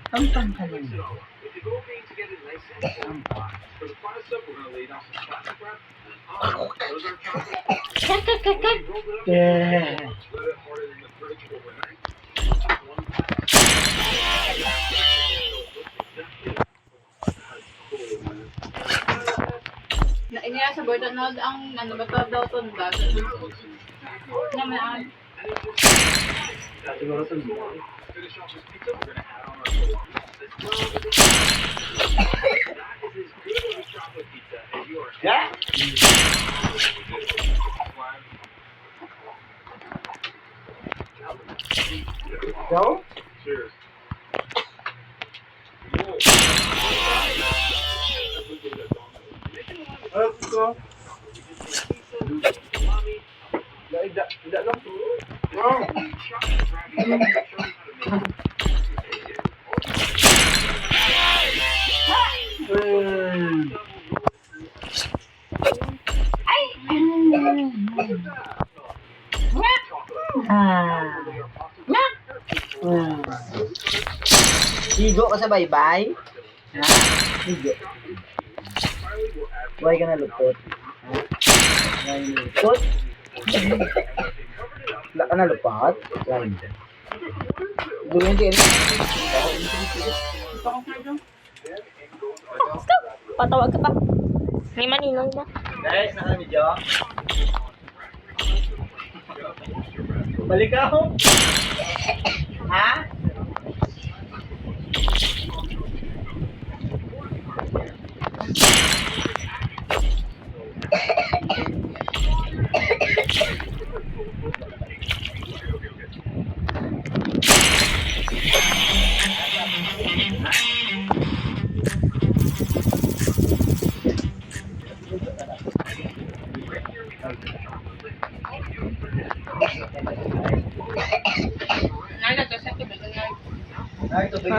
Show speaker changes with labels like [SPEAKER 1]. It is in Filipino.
[SPEAKER 1] Ampang ka lang. Yeah.
[SPEAKER 2] Iniya sa board ano ang ano ba to daw tundas. Naman.
[SPEAKER 1] Siguro ito. Yeah? Go? Cheers. Let's go. Tidak lang. Wow. Higo ka sa baybay? Ha? Higo. Huwag ka na lupot. Ha? Huwag na lupot? Wala ka na lupot? Huwag na. Gawin din.
[SPEAKER 3] Patawag ka pa. May maninong ba?
[SPEAKER 1] Guys, naka-video. Balik ako. Ha?
[SPEAKER 2] Nalagay sa tubig.
[SPEAKER 1] Ay, tubig.